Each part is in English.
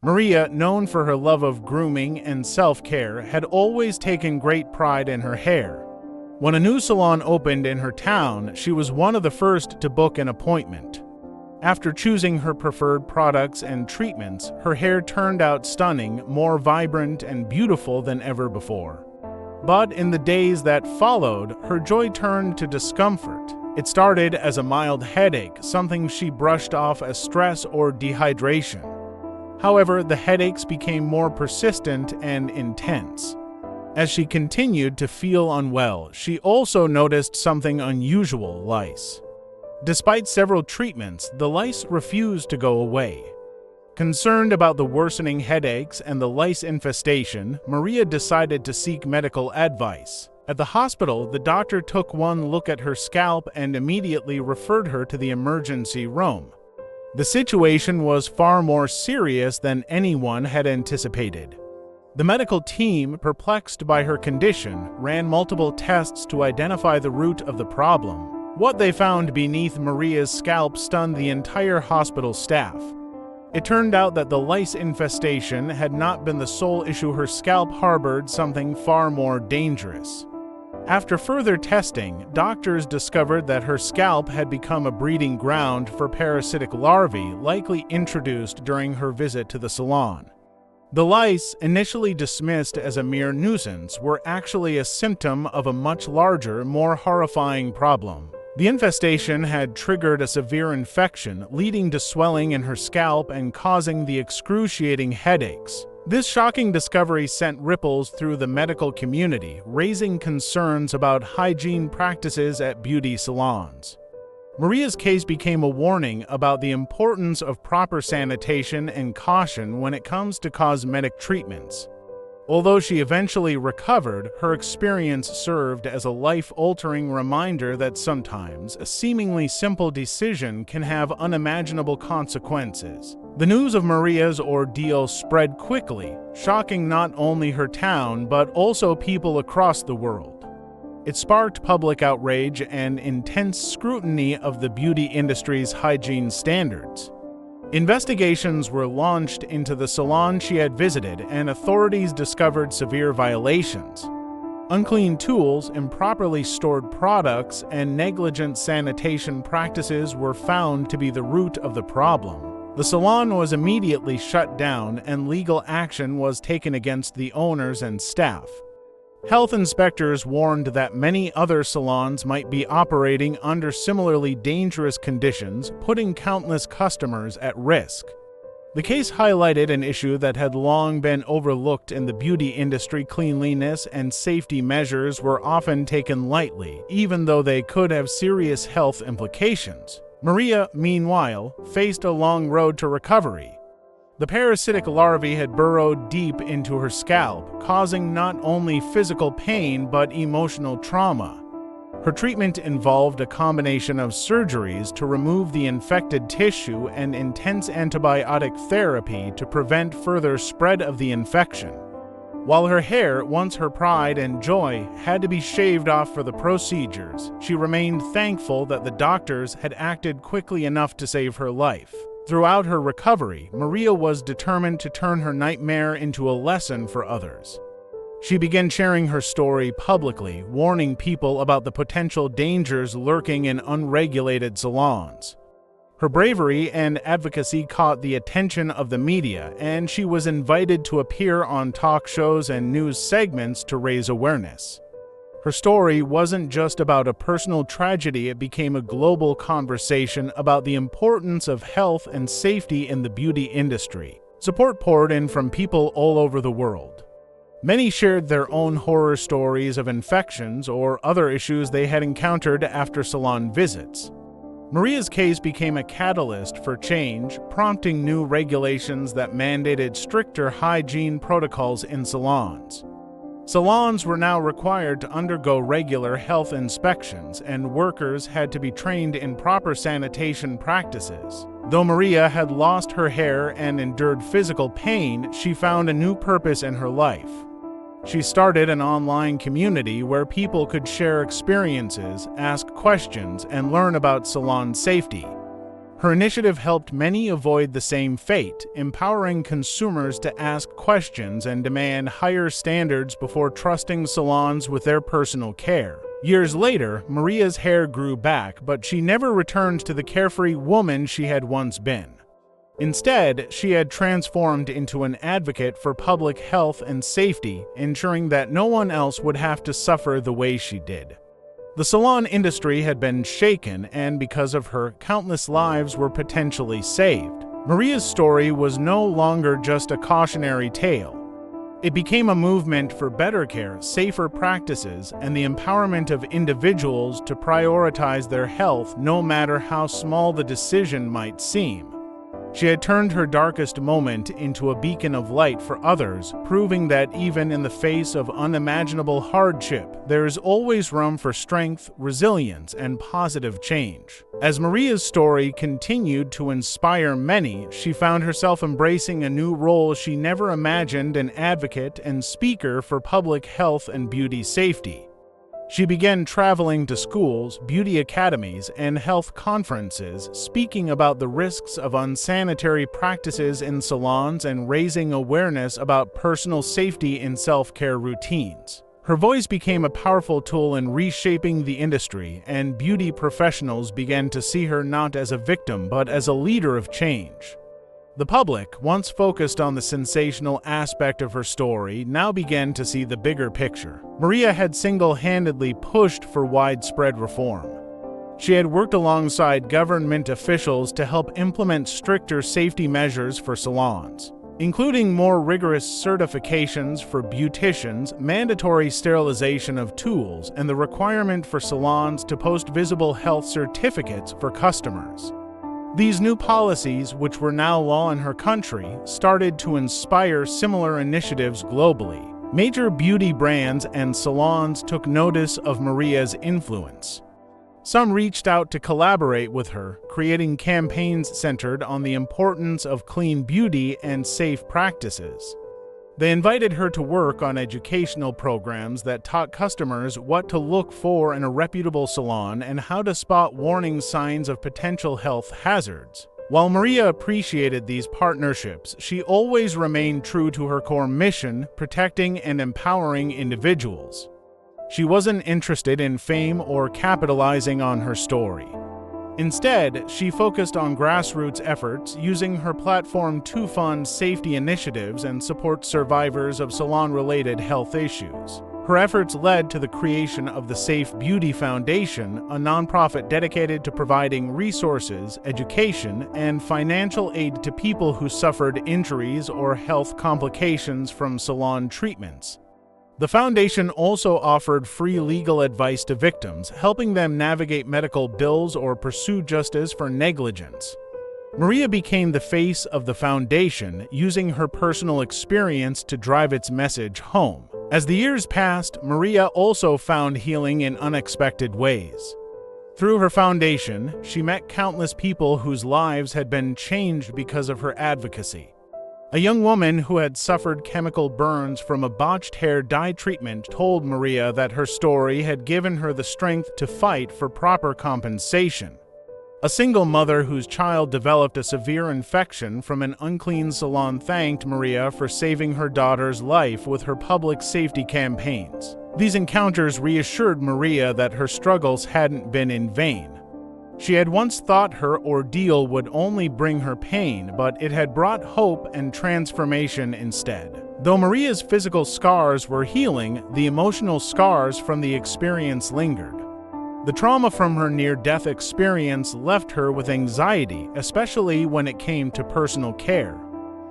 Maria, known for her love of grooming and self-care, had always taken great pride in her hair. When a new salon opened in her town, she was one of the first to book an appointment. After choosing her preferred products and treatments, her hair turned out stunning, more vibrant and beautiful than ever before. But in the days that followed, her joy turned to discomfort. It started as a mild headache, something she brushed off as stress or dehydration. However, the headaches became more persistent and intense. As she continued to feel unwell, she also noticed something unusual: lice. Despite several treatments, the lice refused to go away. Concerned about the worsening headaches and the lice infestation, Maria decided to seek medical advice. At the hospital, the doctor took one look at her scalp and immediately referred her to the emergency room. The situation was far more serious than anyone had anticipated. The medical team, perplexed by her condition, ran multiple tests to identify the root of the problem. What they found beneath Maria's scalp stunned the entire hospital staff. It turned out that the lice infestation had not been the sole issue. Her scalp harbored something far more dangerous. After further testing, doctors discovered that her scalp had become a breeding ground for parasitic larvae, likely introduced during her visit to the salon. The lice, initially dismissed as a mere nuisance, were actually a symptom of a much larger, more horrifying problem. The infestation had triggered a severe infection, leading to swelling in her scalp and causing the excruciating headaches. This shocking discovery sent ripples through the medical community, raising concerns about hygiene practices at beauty salons. Maria's case became a warning about the importance of proper sanitation and caution when it comes to cosmetic treatments. Although she eventually recovered, her experience served as a life-altering reminder that sometimes a seemingly simple decision can have unimaginable consequences. The news of Maria's ordeal spread quickly, shocking not only her town but also people across the world. It sparked public outrage and intense scrutiny of the beauty industry's hygiene standards. Investigations were launched into the salon she had visited, and authorities discovered severe violations. Unclean tools, improperly stored products, and negligent sanitation practices were found to be the root of the problem. The salon was immediately shut down, and legal action was taken against the owners and staff. Health inspectors warned that many other salons might be operating under similarly dangerous conditions, putting countless customers at risk. The case highlighted an issue that had long been overlooked in the beauty industry. Cleanliness and safety measures were often taken lightly, even though they could have serious health implications. Maria, meanwhile, faced a long road to recovery. The parasitic larvae had burrowed deep into her scalp, causing not only physical pain but emotional trauma. Her treatment involved a combination of surgeries to remove the infected tissue and intense antibiotic therapy to prevent further spread of the infection. While her hair, once her pride and joy, had to be shaved off for the procedures, she remained thankful that the doctors had acted quickly enough to save her life. Throughout her recovery, Maria was determined to turn her nightmare into a lesson for others. She began sharing her story publicly, warning people about the potential dangers lurking in unregulated salons. Her bravery and advocacy caught the attention of the media, and she was invited to appear on talk shows and news segments to raise awareness. Her story wasn't just about a personal tragedy, it became a global conversation about the importance of health and safety in the beauty industry. Support poured in from people all over the world. Many shared their own horror stories of infections or other issues they had encountered after salon visits. Maria's case became a catalyst for change, prompting new regulations that mandated stricter hygiene protocols in salons. Salons were now required to undergo regular health inspections, and workers had to be trained in proper sanitation practices. Though Maria had lost her hair and endured physical pain, she found a new purpose in her life. She started an online community where people could share experiences, ask questions, and learn about salon safety. Her initiative helped many avoid the same fate, empowering consumers to ask questions and demand higher standards before trusting salons with their personal care. Years later, Maria's hair grew back, but she never returned to the carefree woman she had once been. Instead, she had transformed into an advocate for public health and safety, ensuring that no one else would have to suffer the way she did. The salon industry had been shaken, and because of her, countless lives were potentially saved. Maria's story was no longer just a cautionary tale. It became a movement for better care, safer practices, and the empowerment of individuals to prioritize their health no matter how small the decision might seem. She had turned her darkest moment into a beacon of light for others, proving that even in the face of unimaginable hardship, there is always room for strength, resilience, and positive change. As Maria's story continued to inspire many, she found herself embracing a new role she never imagined: an advocate and speaker for public health and beauty safety. She began traveling to schools, beauty academies, and health conferences, speaking about the risks of unsanitary practices in salons and raising awareness about personal safety in self-care routines. Her voice became a powerful tool in reshaping the industry, and beauty professionals began to see her not as a victim but as a leader of change. The public, once focused on the sensational aspect of her story, now began to see the bigger picture. Maria had single-handedly pushed for widespread reform. She had worked alongside government officials to help implement stricter safety measures for salons, including more rigorous certifications for beauticians, mandatory sterilization of tools, and the requirement for salons to post visible health certificates for customers. These new policies, which were now law in her country, started to inspire similar initiatives globally. Major beauty brands and salons took notice of Maria's influence. Some reached out to collaborate with her, creating campaigns centered on the importance of clean beauty and safe practices. They invited her to work on educational programs that taught customers what to look for in a reputable salon and how to spot warning signs of potential health hazards. While Maria appreciated these partnerships, she always remained true to her core mission: protecting and empowering individuals. She wasn't interested in fame or capitalizing on her story. Instead, she focused on grassroots efforts, using her platform to fund safety initiatives and support survivors of salon-related health issues. Her efforts led to the creation of the Safe Beauty Foundation, a nonprofit dedicated to providing resources, education, and financial aid to people who suffered injuries or health complications from salon treatments. The foundation also offered free legal advice to victims, helping them navigate medical bills or pursue justice for negligence. Maria became the face of the foundation, using her personal experience to drive its message home. As the years passed, Maria also found healing in unexpected ways. Through her foundation, she met countless people whose lives had been changed because of her advocacy. A young woman who had suffered chemical burns from a botched hair dye treatment told Maria that her story had given her the strength to fight for proper compensation. A single mother whose child developed a severe infection from an unclean salon thanked Maria for saving her daughter's life with her public safety campaigns. These encounters reassured Maria that her struggles hadn't been in vain. She had once thought her ordeal would only bring her pain, but it had brought hope and transformation instead. Though Maria's physical scars were healing, the emotional scars from the experience lingered. The trauma from her near-death experience left her with anxiety, especially when it came to personal care.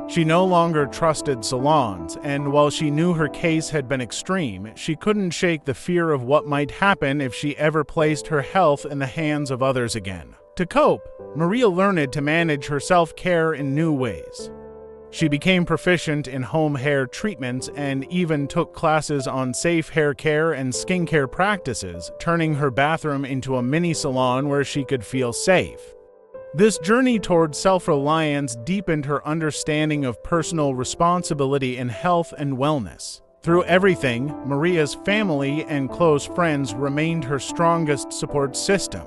She no longer trusted salons, and while she knew her case had been extreme, she couldn't shake the fear of what might happen if she ever placed her health in the hands of others again. To cope, Maria learned to manage her self-care in new ways. She became proficient in home hair treatments and even took classes on safe hair care and skincare practices, turning her bathroom into a mini salon where she could feel safe. This journey toward self-reliance deepened her understanding of personal responsibility in health and wellness. Through everything, Maria's family and close friends remained her strongest support system.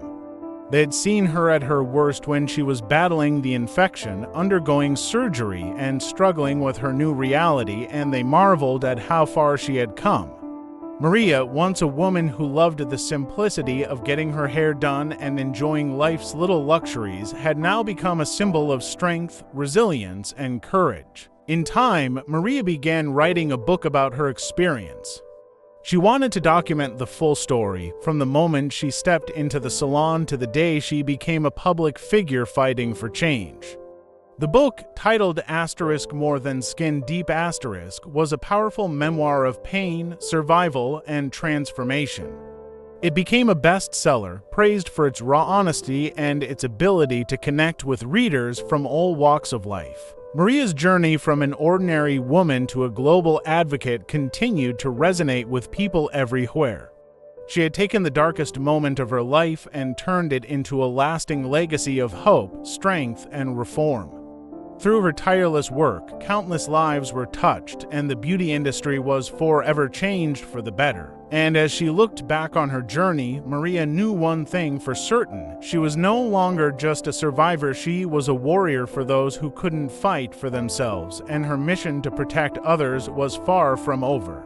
They had seen her at her worst when she was battling the infection, undergoing surgery, and struggling with her new reality, and they marveled at how far she had come. Maria, once a woman who loved the simplicity of getting her hair done and enjoying life's little luxuries, had now become a symbol of strength, resilience, and courage. In time, Maria began writing a book about her experience. She wanted to document the full story, from the moment she stepped into the salon to the day she became a public figure fighting for change. The book, titled More Than Skin Deep was a powerful memoir of pain, survival, and transformation. It became a bestseller, praised for its raw honesty and its ability to connect with readers from all walks of life. Maria's journey from an ordinary woman to a global advocate continued to resonate with people everywhere. She had taken the darkest moment of her life and turned it into a lasting legacy of hope, strength, and reform. Through her tireless work, countless lives were touched, and the beauty industry was forever changed for the better. And as she looked back on her journey, Maria knew one thing for certain: she was no longer just a survivor, she was a warrior for those who couldn't fight for themselves, and her mission to protect others was far from over.